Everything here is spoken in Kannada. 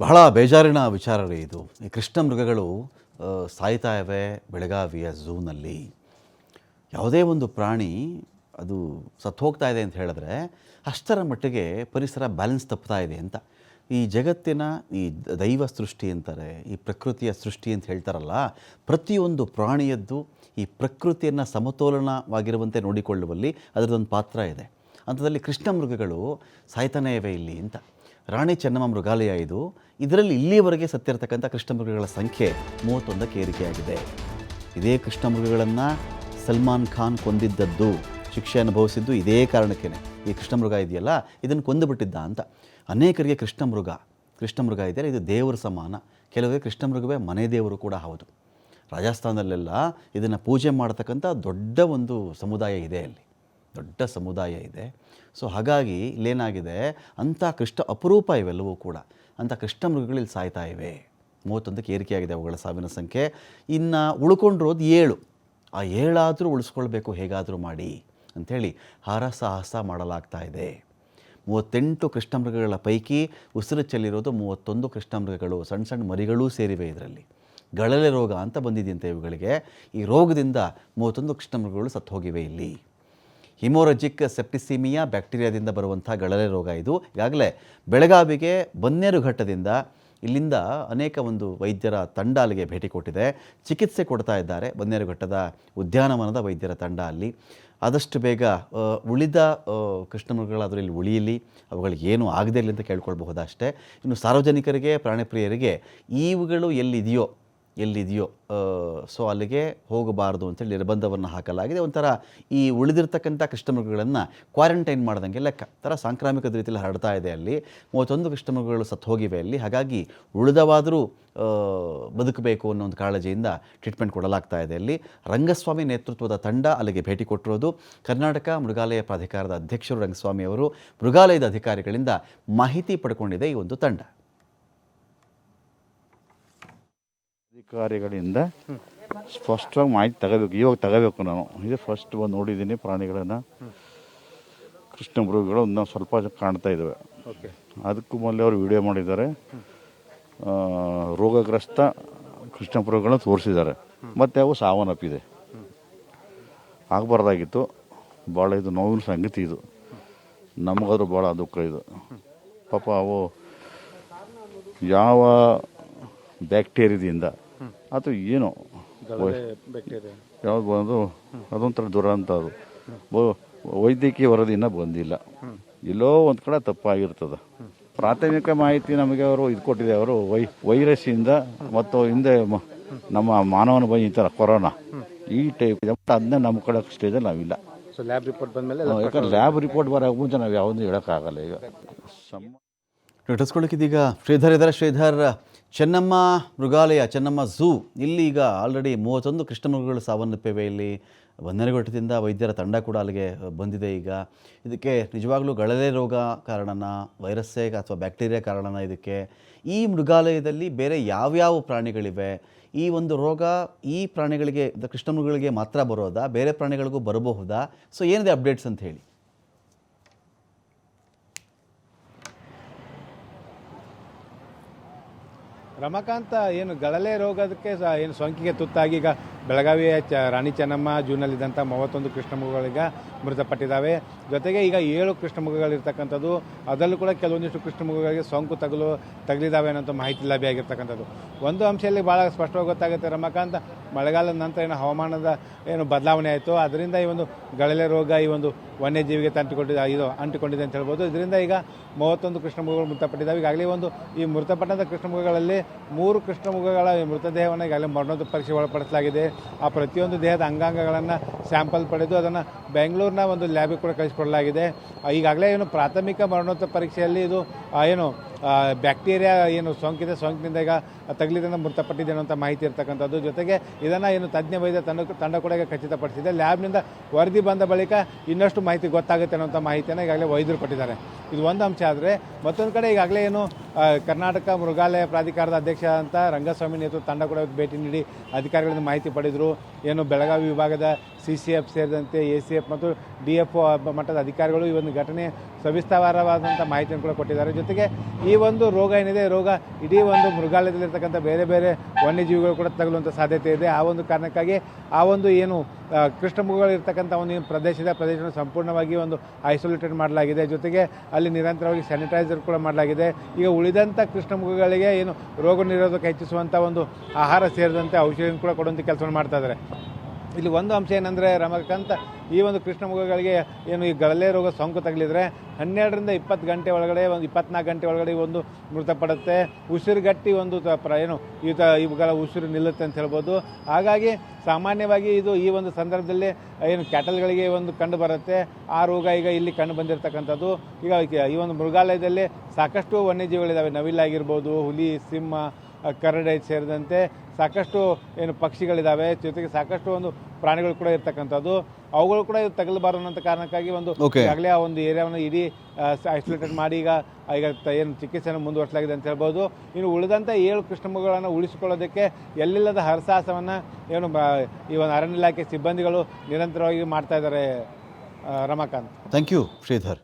ಬಹಳ ಬೇಜಾರಿನ ವಿಚಾರ ರೀ ಇದು. ಈ ಕೃಷ್ಣ ಮೃಗಗಳು ಸಾಯ್ತಾ ಇವೆ ಬೆಳಗಾವಿಯ ಝೂನಲ್ಲಿ. ಯಾವುದೇ ಒಂದು ಪ್ರಾಣಿ ಅದು ಸತ್ತು ಹೋಗ್ತಾ ಇದೆ ಅಂತ ಹೇಳಿದ್ರೆ ಅಷ್ಟರ ಮಟ್ಟಿಗೆ ಪರಿಸರ ಬ್ಯಾಲೆನ್ಸ್ ತಪ್ತಾ ಇದೆ ಅಂತ. ಈ ಜಗತ್ತಿನ ಈ ದೈವ ಸೃಷ್ಟಿ ಅಂತಾರೆ, ಈ ಪ್ರಕೃತಿಯ ಸೃಷ್ಟಿ ಅಂತ ಹೇಳ್ತಾರಲ್ಲ, ಪ್ರತಿಯೊಂದು ಪ್ರಾಣಿಯದ್ದು ಈ ಪ್ರಕೃತಿಯನ್ನು ಸಮತೋಲನವಾಗಿರುವಂತೆ ನೋಡಿಕೊಳ್ಳುವಲ್ಲಿ ಅದರದೊಂದು ಪಾತ್ರ ಇದೆ. ಅಂಥದ್ದಲ್ಲಿ ಕೃಷ್ಣ ಮೃಗಗಳು ಸಾಯ್ತಾನೇ ಇವೆ ಇಲ್ಲಿ ಅಂತ. ರಾಣಿ ಚೆನ್ನಮ್ಮ ಮೃಗಾಲಯ ಇದು. ಇದರಲ್ಲಿ ಇಲ್ಲಿಯವರೆಗೆ ಸತ್ತಿರತಕ್ಕಂಥ ಕೃಷ್ಣ ಮೃಗಗಳ ಸಂಖ್ಯೆ 31ಕ್ಕೆ ಏರಿಕೆಯಾಗಿದೆ. ಇದೇ ಕೃಷ್ಣ ಮೃಗಗಳನ್ನು ಸಲ್ಮಾನ್ ಖಾನ್ ಕೊಂದಿದ್ದದ್ದು, ಶಿಕ್ಷೆ ಅನುಭವಿಸಿದ್ದು ಇದೇ ಕಾರಣಕ್ಕೇ. ಈ ಕೃಷ್ಣ ಮೃಗ ಇದೆಯಲ್ಲ, ಇದನ್ನು ಕೊಂದುಬಿಟ್ಟಿದ್ದ ಅಂತ. ಅನೇಕರಿಗೆ ಕೃಷ್ಣ ಮೃಗ ಇದೆಯಲ್ಲ, ಇದು ದೇವರ ಸಮಾನ. ಕೆಲವರಿಗೆ ಕೃಷ್ಣ ಮೃಗವೇ ಮನೆ ದೇವರು ಕೂಡ ಹೌದು. ರಾಜಸ್ಥಾನದಲ್ಲೆಲ್ಲ ಇದನ್ನು ಪೂಜೆ ಮಾಡತಕ್ಕಂಥ ದೊಡ್ಡ ಒಂದು ಸಮುದಾಯ ಇದೆ, ಅಲ್ಲಿ ದೊಡ್ಡ ಸಮುದಾಯ ಇದೆ. ಸೊ ಹಾಗಾಗಿ ಇಲ್ಲೇನಾಗಿದೆ, ಅಂಥ ಅಪರೂಪ ಇವೆಲ್ಲವೂ ಕೂಡ. ಅಂಥ ಕೃಷ್ಣ ಮೃಗಗಳು ಇಲ್ಲಿ ಸಾಯ್ತಾ ಇವೆ. 31ಕ್ಕೆ ಏರಿಕೆಯಾಗಿದೆ ಅವುಗಳ ಸಾವಿನ ಸಂಖ್ಯೆ. ಇನ್ನು ಉಳ್ಕೊಂಡಿರೋದು 7. ಆ 7 ಉಳಿಸ್ಕೊಳ್ಬೇಕು ಹೇಗಾದರೂ ಮಾಡಿ ಅಂಥೇಳಿ ಹರಸಾಹಸ ಮಾಡಲಾಗ್ತಾ ಇದೆ. 38 ಕೃಷ್ಣ ಮೃಗಗಳ ಪೈಕಿ ಉಸಿರು ಚೆಲ್ಲಿರೋದು 31 ಕೃಷ್ಣ ಮೃಗಗಳು. ಸಣ್ಣ ಸಣ್ಣ ಮರಿಗಳೂ ಸೇರಿವೆ ಇದರಲ್ಲಿ. ಗಳಲೆ ರೋಗ ಅಂತ ಬಂದಿದೆಯಂತೆ ಇವುಗಳಿಗೆ. ಈ ರೋಗದಿಂದ 31 ಕೃಷ್ಣ ಮೃಗಗಳು ಸತ್ತು ಹೋಗಿವೆ ಇಲ್ಲಿ. ಹಿಮೋರಜಿಕ್ ಸೆಪ್ಟಿಸಿಮಿಯಾ ಬ್ಯಾಕ್ಟೀರಿಯಾದಿಂದ ಬರುವಂಥ ಗಳಲೆ ರೋಗ ಇದು. ಈಗಾಗಲೇ ಬೆಳಗಾವಿಗೆ ಬನ್ನೇರುಘಟ್ಟದಿಂದ ಇಲ್ಲಿಂದ ಅನೇಕ ಒಂದು ವೈದ್ಯರ ತಂಡ ಅಲ್ಲಿಗೆ ಭೇಟಿ ಕೊಟ್ಟಿದೆ, ಚಿಕಿತ್ಸೆ ಕೊಡ್ತಾ ಇದ್ದಾರೆ. ಬನ್ನೇರುಘಟ್ಟದ ಉದ್ಯಾನವನದ ವೈದ್ಯರ ತಂಡ ಅಲ್ಲಿ. ಆದಷ್ಟು ಬೇಗ ಉಳಿದ ಕೃಷ್ಣ ಮೃಗಗಳಾದರೂ ಇಲ್ಲಿ ಉಳಿಯಲಿ, ಅವುಗಳಿಗೆ ಏನೂ ಆಗದೇ ಇರಲಿ ಅಂತ ಕೇಳ್ಕೊಳ್ಬಹುದಷ್ಟೇ. ಇನ್ನು ಸಾರ್ವಜನಿಕರಿಗೆ, ಪ್ರಾಣಿಪ್ರಿಯರಿಗೆ ಇವುಗಳು ಎಲ್ಲಿದೆಯೋ ಸೊ ಅಲ್ಲಿಗೆ ಹೋಗಬಾರ್ದು ಅಂತೇಳಿ ನಿರ್ಬಂಧವನ್ನು ಹಾಕಲಾಗಿದೆ. ಒಂಥರ ಈ ಉಳಿದಿರ್ತಕ್ಕಂಥ ಕೃಷ್ಣ ಮೃಗಗಳನ್ನು ಕ್ವಾರಂಟೈನ್ ಮಾಡ್ದಂಗೆ ಲೆಕ್ಕ. ಥರ ಸಾಂಕ್ರಾಮಿಕದ ರೀತಿಯಲ್ಲಿ ಹರಡ್ತಾ ಇದೆ ಅಲ್ಲಿ. 31 ಕೃಷ್ಣ ಮೃಗಗಳು ಸತ್ತು ಹೋಗಿವೆ ಅಲ್ಲಿ. ಹಾಗಾಗಿ ಉಳಿದವಾದರೂ ಬದುಕಬೇಕು ಅನ್ನೋ ಒಂದು ಕಾಳಜಿಯಿಂದ ಟ್ರೀಟ್ಮೆಂಟ್ ಕೊಡಲಾಗ್ತಾ ಇದೆ ಅಲ್ಲಿ. ರಂಗಸ್ವಾಮಿ ನೇತೃತ್ವದ ತಂಡ ಅಲ್ಲಿಗೆ ಭೇಟಿ ಕೊಟ್ಟಿರೋದು. ಕರ್ನಾಟಕ ಮೃಗಾಲಯ ಪ್ರಾಧಿಕಾರದ ಅಧ್ಯಕ್ಷರು ರಂಗಸ್ವಾಮಿ ಅವರು ಮೃಗಾಲಯದ ಅಧಿಕಾರಿಗಳಿಂದ ಮಾಹಿತಿ ಪಡ್ಕೊಂಡಿದೆ ಈ ಒಂದು ತಂಡ. ಅಧಿಕಾರಿಗಳಿಂದ ಸ್ಪಷ್ಟವಾಗಿ ಮಾಹಿತಿ ತಗೋಬೇಕು ನಾನು. ಇದು ಫಸ್ಟ್ ಬಂದು ನೋಡಿದ್ದೀನಿ ಪ್ರಾಣಿಗಳನ್ನು. ಕೃಷ್ಣ ಮೃಗಗಳು ಒಂದು ಸ್ವಲ್ಪ ಕಾಣ್ತಾ ಇದ್ದಾವೆ. ಅದಕ್ಕೂ ಮೊದಲೇ ಅವರು ವಿಡಿಯೋ ಮಾಡಿದ್ದಾರೆ. ರೋಗಗ್ರಸ್ತ ಕೃಷ್ಣ ಮೃಗಗಳನ್ನ ತೋರಿಸಿದ್ದಾರೆ. ಮತ್ತು ಅವು ಸಾವನ್ನಪ್ಪಿದೆ. ಆಗಬಾರ್ದಾಗಿತ್ತು. ಭಾಳ ಇದು ನೋವಿನ ಸಂಗತಿ ಇದು. ನಮಗಾದ್ರೂ ಭಾಳ ದುಃಖ ಇದು. ಪಾಪ ಅವು ಯಾವ ಬ್ಯಾಕ್ಟೀರಿಯಾದಿಂದ ಅಥವಾ ಏನೋ ಯಾವ್ದು ಬಂದು ಅದೊಂಥರ ದುರಂತ. ಅದು ವೈದ್ಯಕೀಯ ವರದಿನ ಬಂದಿಲ್ಲ. ಎಲ್ಲೋ ಒಂದು ಕಡೆ ತಪ್ಪಾಗಿರ್ತದೆ. ಪ್ರಾಥಮಿಕ ಮಾಹಿತಿ ನಮಗೆ ಅವರು ಇದು ಕೊಟ್ಟಿದೆ. ಅವರು ವೈರಸ್ಸಿಂದ ಮತ್ತು ಹಿಂದೆ ನಮ್ಮ ಮಾನವನ ಬಂದಿರ್ತಾರೆ ಕೊರೋನಾ ಈ ಟೈಪ್, ಅದನ್ನ ನಮ್ಮ ಕಡೆ ಸ್ಟೇಜಲ್ಲಿ ನಾವಿಲ್ಲ. ಲ್ಯಾಬ್ ರಿಪೋರ್ಟ್ ಬಂದಮೇಲೆ, ಯಾಕಂದ್ರೆ ಲ್ಯಾಬ್ ರಿಪೋರ್ಟ್ ಬರೋಕೆ ಮುಂಚೆ ನಾವು ಯಾವುದೂ ಹೇಳೋಕ್ಕಾಗಲ್ಲ. ಈಗ ನೋಟಿಸ್ಕೊಳ್ಳೋಕ್ಕಿದೀಗ ಶ್ರೀಧರ್ ಇದ್ದಾರೆ. ಶ್ರೀಧರ್, ಚೆನ್ನಮ್ಮ ಮೃಗಾಲಯ, ಚೆನ್ನಮ್ಮ ಝೂ, ಇಲ್ಲಿ ಈಗ ಆಲ್ರೆಡಿ 31 ಕೃಷ್ಣ ಮೃಗಗಳು ಸಾವನ್ನಪ್ಪಿವೆ. ಇಲ್ಲಿ ಬನ್ನೇರುಘಟ್ಟದಿಂದ ವೈದ್ಯರ ತಂಡ ಕೂಡ ಅಲ್ಲಿಗೆ ಬಂದಿದೆ. ಈಗ ಇದಕ್ಕೆ ನಿಜವಾಗ್ಲೂ ಗಳಲೆ ರೋಗ ಕಾರಣನ, ವೈರಸ್ಸೇ ಅಥವಾ ಬ್ಯಾಕ್ಟೀರಿಯಾ ಕಾರಣನ ಇದಕ್ಕೆ? ಈ ಮೃಗಾಲಯದಲ್ಲಿ ಬೇರೆ ಯಾವ್ಯಾವ ಪ್ರಾಣಿಗಳಿವೆ? ಈ ಒಂದು ರೋಗ ಈ ಪ್ರಾಣಿಗಳಿಗೆ, ಕೃಷ್ಣ ಮೃಗಗಳಿಗೆ ಮಾತ್ರ ಬರೋದಾ, ಬೇರೆ ಪ್ರಾಣಿಗಳಿಗೂ ಬರಬಹುದಾ? ಸೊ ಏನಿದೆ ಅಪ್ಡೇಟ್ಸ್ ಅಂತ ಹೇಳಿ. ರಮಾಕಾಂತ, ಏನು ಗಳಲೆ ರೋಗದಕ್ಕೆ ಏನು ಸೋಂಕಿಗೆ ತುತ್ತಾಗಿ ಈಗ ಬೆಳಗಾವಿಯ ರಾಣಿ ಚೆನ್ನಮ್ಮ ಜೂನಲ್ಲಿದ್ದಂಥ 31 ಕೃಷ್ಣ ಮೃಗಗಳಿಗೆ ಮೃತಪಟ್ಟಿದ್ದಾವೆ. ಜೊತೆಗೆ ಈಗ 7 ಕೃಷ್ಣ ಮೃಗಗಳಿರ್ತಕ್ಕಂಥದ್ದು. ಅದರಲ್ಲೂ ಕೂಡ ಕೆಲವೊಂದಿಷ್ಟು ಕೃಷ್ಣ ಮೃಗಗಳಿಗೆ ಸೋಂಕು ತಗಲಿದ್ದಾವೆ ಅನ್ನೋಂಥ ಮಾಹಿತಿ ಲಭ್ಯವಾಗಿರ್ತಕ್ಕಂಥದ್ದು. ಒಂದು ಅಂಶದಲ್ಲಿ ಭಾಳ ಸ್ಪಷ್ಟವಾಗಿ ಗೊತ್ತಾಗುತ್ತೆ ರಮಾಕಾಂತ, ಮಳೆಗಾಲದ ನಂತರ ಏನು ಹವಾಮಾನದ ಏನು ಬದಲಾವಣೆ ಆಯಿತು, ಅದರಿಂದ ಈ ಒಂದು ಗಳಲೆ ರೋಗ ಈ ಒಂದು ವನ್ಯಜೀವಿಗೆ ಅಂಟಿಕೊಂಡಿದೆ ಅಂತ ಹೇಳ್ಬೋದು. ಇದರಿಂದ ಈಗ 31 ಕೃಷ್ಣ ಮೃಗಗಳು ಮೃತಪಟ್ಟಿದ್ದಾವೆ. ಈಗಾಗಲೇ ಈ ಮೃತಪಟ್ಟಂಥ ಕೃಷ್ಣ ಮೃಗಗಳಲ್ಲಿ 3 ಕೃಷ್ಣ ಮೃಗಗಳ ಮೃತದೇಹವನ್ನು ಈಗಾಗಲೇ ಮರಣೋತ್ತರ ಪರೀಕ್ಷೆ ಒಳಪಡಿಸಲಾಗಿದೆ. ಆ ಪ್ರತಿಯೊಂದು ದೇಹದ ಅಂಗಾಂಗಗಳನ್ನು ಸ್ಯಾಂಪಲ್ ಪಡೆದು ಅದನ್ನು ಬೆಂಗಳೂರಿನ ಒಂದು ಲ್ಯಾಬಿಗೆ ಕೂಡ ಕಳಿಸಿಕೊಡಲಾಗಿದೆ. ಈಗಾಗಲೇ ಪ್ರಾಥಮಿಕ ಮರಣೋತ್ತರ ಪರೀಕ್ಷೆಯಲ್ಲಿ ಇದು ಬ್ಯಾಕ್ಟೀರಿಯಾ ಸೋಂಕಿನಿಂದ ಈಗ ತಗಲಿದಿಂದ ಮೃತಪಟ್ಟಿದೆ ಅನ್ನೋಂಥ ಮಾಹಿತಿ ಇರ್ತಕ್ಕಂಥದ್ದು. ಜೊತೆಗೆ ಇದನ್ನು ತಜ್ಞ ವೈದ್ಯ ತಂಡ ಕೂಡ ಈಗ ಖಚಿತಪಡಿಸಿದೆ. ಲ್ಯಾಬ್ನಿಂದ ವರದಿ ಬಂದ ಬಳಿಕ ಇನ್ನಷ್ಟು ಮಾಹಿತಿ ಗೊತ್ತಾಗುತ್ತೆ ಅನ್ನೋಂಥ ಮಾಹಿತಿಯನ್ನು ಈಗಾಗಲೇ ವೈದ್ಯರು ಕೊಟ್ಟಿದ್ದಾರೆ. ಇದು ಒಂದು ಅಂಶ. ಆದರೆ ಮತ್ತೊಂದು ಕಡೆ ಈಗಾಗಲೇ ಕರ್ನಾಟಕ ಮೃಗಾಲಯ ಪ್ರಾಧಿಕಾರದ ಅಧ್ಯಕ್ಷ ಅಂತ ರಂಗಸ್ವಾಮಿ ನೇತೃತ್ವ ತಂಡ ಕೂಡ ಭೇಟಿ ನೀಡಿ ಅಧಿಕಾರಿಗಳಿಂದ ಮಾಹಿತಿ ಪಡೆದರು. ಬೆಳಗಾವಿ ವಿಭಾಗದ CCF ಸೇರಿದಂತೆ ACF ಮತ್ತು DFO ಮಟ್ಟದ ಅಧಿಕಾರಿಗಳು ಈ ಒಂದು ಘಟನೆ ಸವಿಸ್ತಾರವಾದಂಥ ಮಾಹಿತಿಯನ್ನು ಕೂಡ ಕೊಟ್ಟಿದ್ದಾರೆ. ಜೊತೆಗೆ ಈ ಒಂದು ರೋಗ ಏನಿದೆ, ರೋಗ ಇಡೀ ಒಂದು ಮೃಗಾಲಯದಲ್ಲಿರ್ತಕ್ಕಂಥ ಬೇರೆ ಬೇರೆ ವನ್ಯಜೀವಿಗಳು ಕೂಡ ತಗುಲುವಂಥ ಸಾಧ್ಯತೆ ಇದೆ. ಆ ಒಂದು ಕಾರಣಕ್ಕಾಗಿ ಆ ಒಂದು ಏನು ಕೃಷ್ಣಮೃಗಗಳು ಇರ್ತಕ್ಕಂಥ ಒಂದು ಏನು ಪ್ರದೇಶವನ್ನು ಸಂಪೂರ್ಣವಾಗಿ ಒಂದು ಐಸೋಲೇಟೆಡ್ ಮಾಡಲಾಗಿದೆ. ಜೊತೆಗೆ ಅಲ್ಲಿ ನಿರಂತರವಾಗಿ ಸ್ಯಾನಿಟೈಸರ್ ಕೂಡ ಮಾಡಲಾಗಿದೆ. ಈಗ ಉಳಿದಂಥ ಕೃಷ್ಣಮೃಗಗಳಿಗೆ ಏನು ರೋಗ ನಿರೋಧಕ ಹೆಚ್ಚಿಸುವಂಥ ಒಂದು ಆಹಾರ ಸೇರಿದಂತೆ ಔಷಧಿಯನ್ನು ಕೂಡ ಕೊಡುವಂಥ ಕೆಲಸವನ್ನು ಮಾಡ್ತಾ ಇದ್ದಾರೆ. ಇಲ್ಲಿ ಒಂದು ಅಂಶ ಏನಂದರೆ ರಮಕಾಂತ್, ಈ ಒಂದು ಕೃಷ್ಣಮೃಗಗಳಿಗೆ ಏನು ಈ ಗಳಲೆ ರೋಗ ಸೋಂಕು ತಗಲಿದ್ರೆ 12ರಿಂದ 20 ಗಂಟೆ ಒಳಗಡೆ, ಒಂದು 24 ಗಂಟೆ ಒಳಗಡೆ ಒಂದು ಮೃತಪಡುತ್ತೆ. ಉಸಿರುಗಟ್ಟಿ ಒಂದು ಏನು ಇವುಗಳ ಉಸಿರು ನಿಲ್ಲುತ್ತೆ ಅಂತ ಹೇಳ್ಬೋದು. ಹಾಗಾಗಿ ಸಾಮಾನ್ಯವಾಗಿ ಇದು ಈ ಒಂದು ಸಂದರ್ಭದಲ್ಲಿ ಏನು ಕ್ಯಾಟಲ್ಗಳಿಗೆ ಒಂದು ಕಂಡು ಬರುತ್ತೆ. ಆ ರೋಗ ಈಗ ಇಲ್ಲಿ ಕಂಡು ಬಂದಿರತಕ್ಕಂಥದ್ದು. ಈಗ ಈ ಒಂದು ಮೃಗಾಲಯದಲ್ಲಿ ಸಾಕಷ್ಟು ವನ್ಯಜೀವಿಗಳಿದ್ದಾವೆ. ನವಿಲಾಗಿರ್ಬೋದು, ಹುಲಿ, ಸಿಂಹ, ಕರಡೆ ಸೇರಿದಂತೆ ಸಾಕಷ್ಟು ಏನು ಪಕ್ಷಿಗಳಿದ್ದಾವೆ. ಜೊತೆಗೆ ಸಾಕಷ್ಟು ಒಂದು ಪ್ರಾಣಿಗಳು ಕೂಡ ಇರ್ತಕ್ಕಂಥದ್ದು. ಅವುಗಳು ಕೂಡ ತಗಲಬಾರದು ಅನ್ನೋ ಕಾರಣಕ್ಕಾಗಿ ಒಂದು ಈಗಾಗಲೇ ಆ ಒಂದು ಏರಿಯಾವನ್ನು ಇಡೀ ಐಸೋಲೇಟೆಡ್ ಮಾಡಿ ಈಗ ಏನು ಚಿಕಿತ್ಸೆಯನ್ನು ಮುಂದುವರಿಸಲಾಗಿದೆ ಅಂತ ಹೇಳ್ಬೋದು. ಇನ್ನು ಉಳಿದಂಥ 7 ಕೃಷ್ಣಮೃಗಗಳನ್ನು ಉಳಿಸಿಕೊಳ್ಳೋದಕ್ಕೆ ಎಲ್ಲಿಲ್ಲದ ಹರಸಾಹಸವನ್ನು ಏನು ಈ ಒಂದು ಅರಣ್ಯ ಇಲಾಖೆ ಸಿಬ್ಬಂದಿಗಳು ನಿರಂತರವಾಗಿ ಮಾಡ್ತಾ ಇದ್ದಾರೆ. ರಮಾಕಾಂತ್. Thank you Sridhar.